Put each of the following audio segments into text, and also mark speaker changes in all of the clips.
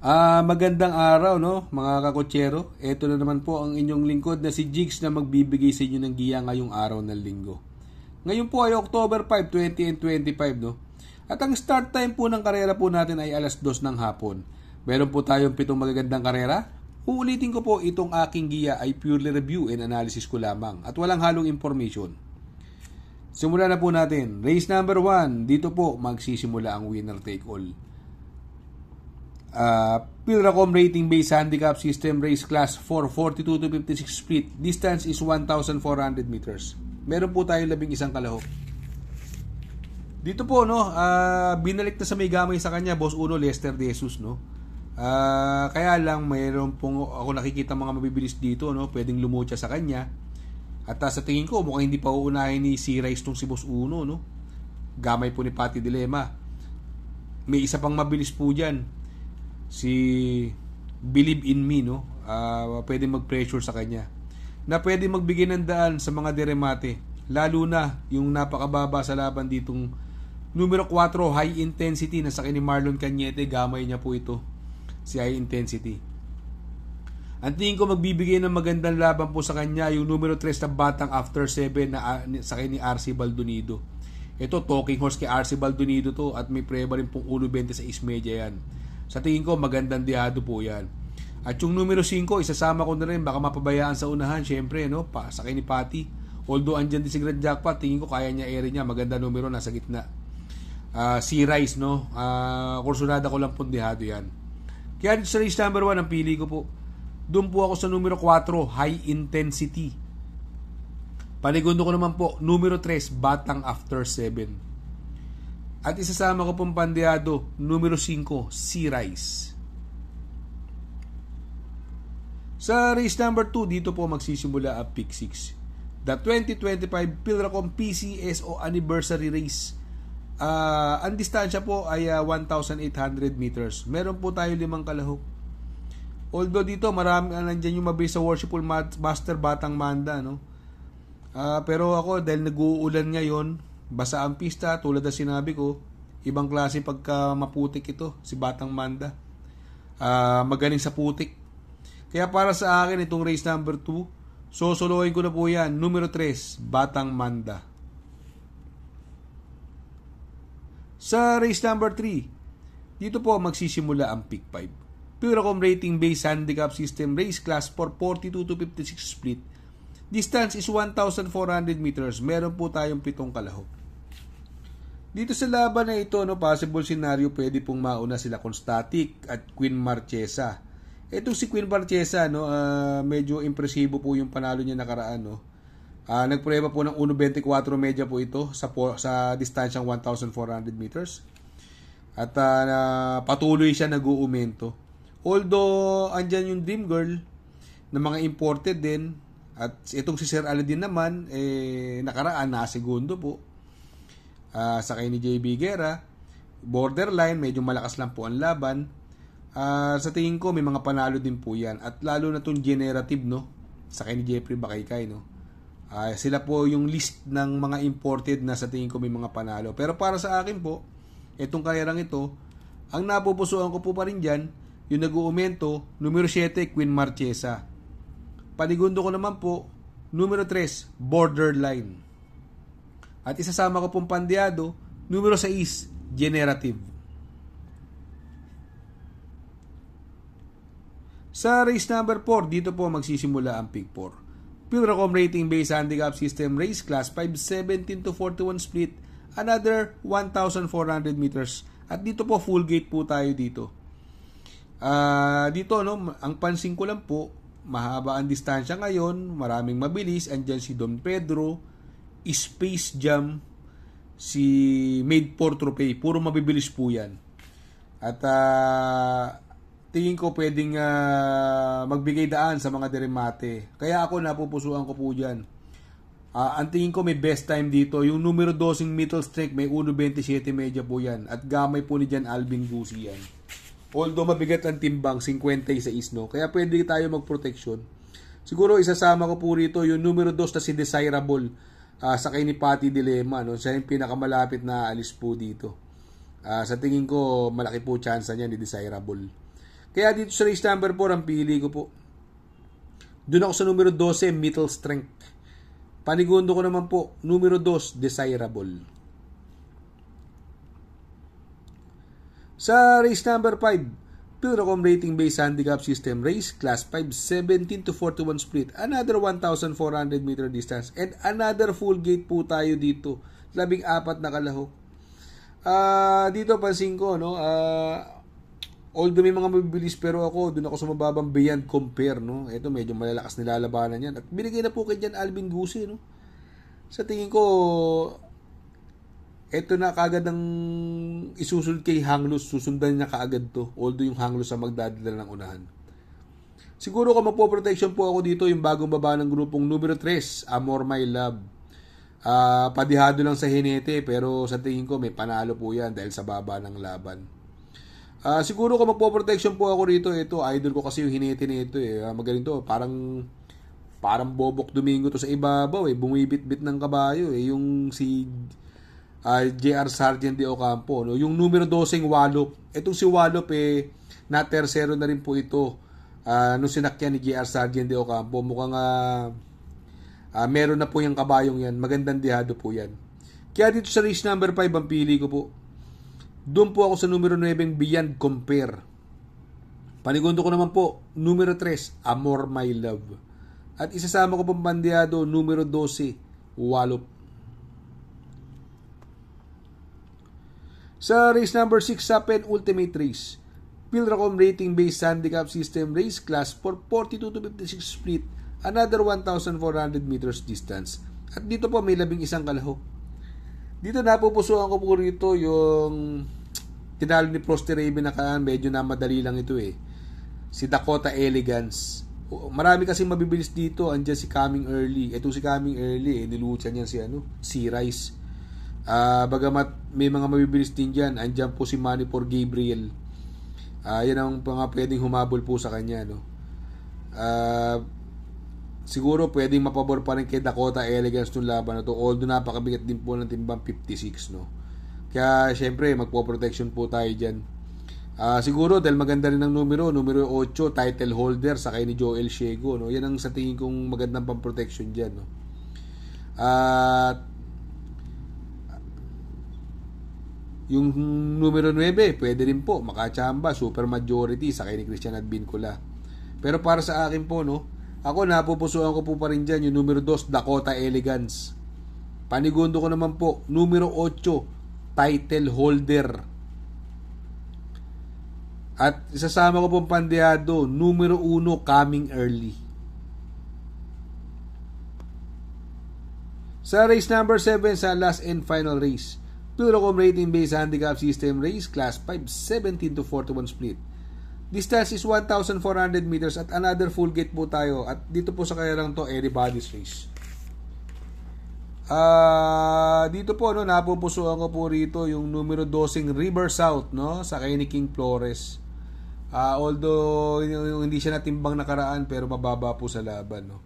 Speaker 1: Magandang araw, no, mga kakotsero. Ito na naman po ang inyong lingkod na si Jigs na magbibigay sa inyo ng giya ngayong araw ng linggo. Ngayon po ay October 5, 2025, no? At ang start time po ng karera po natin ay alas 2 ng hapon. Meron po tayong 7 magagandang karera. Uulitin ko po, itong aking giya ay purely review and analysis ko lamang at walang halong information. Simulan na po natin. Race number 1, dito po magsisimula ang winner take all. Pilracom rating based handicap system, race class 4, 42 to 56 split. Distance is 1,400 meters. Meron po tayo 11 kalahok. Dito po, no, binalik na sa may gamay sa kanya, Boss Uno Lester De Jesus, no. Kaya lang mayroon pong ako nakikita mga mabibilis dito, no, pwedeng lumutya sa kanya. At sa tingin ko mukhang hindi pa uunahin ni C Rice tong si Boss Uno, no. Gamay po ni Patty Dilema. May isa pang mabilis po diyan, si Believe in Me, no. Pwede mag-pressure sa kanya na pwede magbigay ng daan sa mga deremate, lalo na yung napakababa sa laban ditong numero 4 High Intensity na sa ni Marlon Cañete. Gamay niya po ito, si High Intensity. Ang tingin ko magbibigay ng magandang laban po sa kanya yung numero 3 na Batang After 7 na sa ni RC Baldonido. Ito talking horse kay RC Baldonido to, at may preba rin pong 1.26 media yan. Sa tingin ko, magandang diado po yan. At yung numero 5, isasama ko na rin, baka mapabayaan sa unahan, syempre, no? Sakay ni Patty. Although andyan din si Grand Jackpot, tingin ko kaya niya ere niya. Maganda numero, nasa gitna. Si Rice, no? Kursunada ko lang pong dihado yan. Kaya sa race number 1, ang pili ko po, doon po ako sa numero 4, High Intensity. Panigundo ko naman po, numero 3, Batang After 7. At isasama ko pong pandiado, numero 5, C Rice. Sa race number 2, dito po magsisimula ang pick 6. The 2025 Pilracom PCSO Anniversary Race. Ang distansya po ay 1,800 meters. Meron po tayo 5 kalahok. Although dito marami nandiyan yung mabilis sa Worshipful Master Batang Manda, no? Pero ako, dahil nag-uulan ngayon, basa ang pista, tulad na sinabi ko, ibang klase pagka maputik ito, si Batang Manda. Magaling sa putik. Kaya para sa akin, itong race number 2, sosolohin ko na po yan, numero 3, Batang Manda. Sa race number 3, dito po magsisimula ang pick 5. Pilracom rating based handicap system, race class for 42 to 56 split. Distance is 1,400 meters. Meron po tayong 7 kalahok. Dito sa laban na ito, no, possible scenario, pwede pong mauna sila Constatic at Queen Marchesa. Ito si Queen Marchesa, no, medyo impresibo po yung panalo niya nakaraan, no. Nagprueba po ng 1.24 media po ito sa distansyang 1,400 meters. At patuloy siya nag-uumento. Although andyan yung Dream Girl na mga imported din, at itong si Sir Aladdin naman nakaraan na segundo po. Sakay ni JB Guerra, borderline, medyo malakas lang po ang laban. Sa tingin ko may mga panalo din po yan, at lalo na itong generative, no, sakay ni Jeffrey Bakaykay, no. Sila po yung list ng mga imported na sa tingin ko may mga panalo. Pero para sa akin po, itong karerang ito, ang napupusuan ko po pa rin dyan, yung nag-uumento, numero 7, Queen Marchesa. Panigundo ko naman po, numero 3, borderline. At isasama ko pong pandiado, numero 6, generative. Sa race number 4, dito po magsisimula ang pick 4. Pilracom rating based handicap system, race class 517 to 41 split, another 1,400 meters. At dito po full gate po tayo dito. Dito, no, ang pansin ko lang po, mahaba ang distansya ngayon, maraming mabilis. Andyan si Don Pedro, Space Jam, si Made for Trophy, puro mabibilis po yan. At tingin ko pwedeng magbigay daan sa mga deremate. Kaya ako napupusuan ko po dyan. Ang tingin ko may best time dito, yung numero 12 middle strength, may 1.27 media po yan. At gamay po ni Jan Alvin Gusi yan. Although mabigat ang timbang, 56, no? Kaya pwede tayo mag-protection. Siguro isasama ko po rito yung numero 2 na si Desirable, sakay ni Patty Dilema, no? Siya yung pinakamalapit na alis po dito. Sa tingin ko malaki po chance niya ni Desirable. Kaya dito sa race number 4, ang pili ko po. Doon ako sa numero 12, Middle Strength. Panigundo ko naman po, numero 2, Desirable. Sa race number 5, Pilracom Rating Based Handicap System Race, Class 5, 17 to 41 split. Another 1,400 meter distance. And another full gate po tayo dito. 14 na kalahok. Dito pansin ko, no? Although may mga mabibilis, pero ako, doon ako sa mababang beyond compare, no? Ito, medyo malalakas nilalabanan yan. At binigay na po kay Jan Alvin Gusi, no? Sa tingin ko, ito na kaagad ang isusunod kay Hanglos, susundan niya kaagad to. Although yung Hanglos ang magdadala ng unahan. Siguro kung magpo-protection po ako dito, yung bagong baba ng grupong numero 3, Amor My Love. Padihado lang sa hinete, pero sa tingin ko may panalo po yan dahil sa baba ng laban. Siguro kung magpo-protection po ako rito, ito, idol ko kasi yung hinete nito eh. Magaling to, parang Bobok Domingo to sa ibabaw eh. Bumibit-bit ng kabayo eh. Yung si JR Sargent de Ocampo, no? Yung numero 12 Wallop. Itong si Wallop eh, na tersero na rin po ito nung sinakyan ni JR Sargent de Ocampo. Mukhang meron na po yung kabayong yan. Magandang dihado po yan. Kaya dito sa race number 5 ang pili ko po. Doon po ako sa numero 9 Beyond Compare. Panigundo ko naman po numero 3 Amor My Love. At isasama ko pang bandiyado numero 12 Wallop. Sa race number 6 sa penultimate race, Pilracom Rating Based Handicap System Race, Class 4, 42 to 56 split, another 1,400 meters distance. At dito po may 11 kalahok. Dito napupusuan ko po rito yung tinalo ni Frosty Raven na kaan, medyo na madali lang ito eh. Si Dakota Elegance. Marami kasing mabibilis dito, andyan si Coming Early. Ito si Coming Early, nilucha niyan si Rice. Bagamat may mga mabibilis din dyan, andyan po si Manny for Gabriel. Yan ang mga pwedeng humabol po sa kanya, no? Siguro pwedeng mapabor pa rin kay Dakota Elegance nung laban na to, although napakabigat din po ng timbang 56, no? Kaya syempre magpo-protection po tayo dyan. Siguro dahil maganda rin ang numero 8, title holder sa kay ni Joel Shego, no? Yan ang sa tingin kong magandang pang-protection dyan, no? Yung numero 9, pwede rin po makachamba, super majority sa kay ni Christian Advincula. Pero para sa akin po, no, ako napupusuan ko po pa rin dyan yung numero 2, Dakota Elegance. Panigundo ko naman po, numero 8, title holder. At isasama ko pong pandiyado, numero 1, Coming Early. Sa race number 7, sa last and final race, Pilracom Rating Based Handicap System Race, Class 5, 17 to 41 split. Distance is 1,400 meters at another full gate po tayo. At dito po sa kailang to, anybody's race. Dito po, no, napupusuan ko po rito yung numero 12 River South, no, sa kay ni King Flores. Although hindi siya natimbang nakaraan, pero mababa po sa laban, no.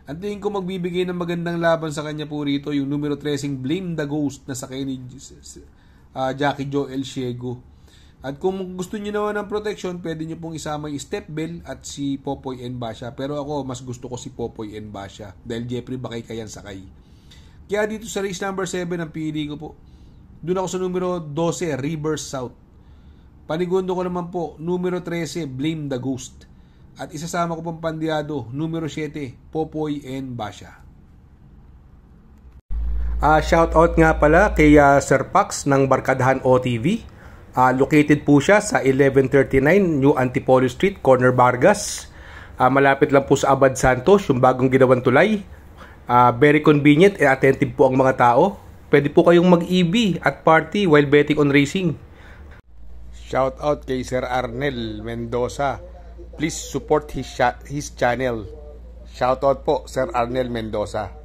Speaker 1: Ang tingin ko magbibigay ng magandang laban sa kanya po rito yung numero 13 Blame the Ghost na sa kay ni Jackie Joel Shego. At kung gusto niyo naman ng protection, pwede niyo pong isama yung Step Bell at si Popoy N. Basha. Pero ako, mas gusto ko si Popoy N. Basha dahil Jeffrey Bakay kayan sakay. Kaya dito sa race number 7 ang pili ko po. Doon ako sa numero 12 River South. Panigundo ko naman po numero 13 Blame the Ghost. At isasama ko pang pandiyado, numero 7, Popoy N. Basha. Shoutout nga pala kay Sir Pax ng Barkadahan OTV. Located po siya sa 1139 New Antipolo Street, Corner Vargas. Malapit lang po sa Abad Santos, yung bagong ginawang tulay. Very convenient and attentive po ang mga tao. Pwede po kayong mag-EB at party while betting on racing. Shoutout kay Sir Arnel Mendoza. Please support his channel. Shoutout po, Sir Arnel Mendoza.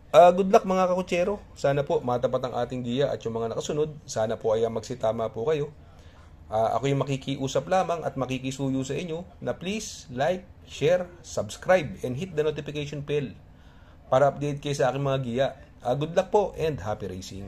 Speaker 1: Good luck mga kakutsero. Sana po matapat ang ating giya at yung mga nakasunod. Sana po ay magsitama po kayo. Ako yung makikiusap lamang at makikisuyo sa inyo na please like, share, subscribe, and hit the notification bell para update kayo sa aking mga giya. Good luck po and happy racing.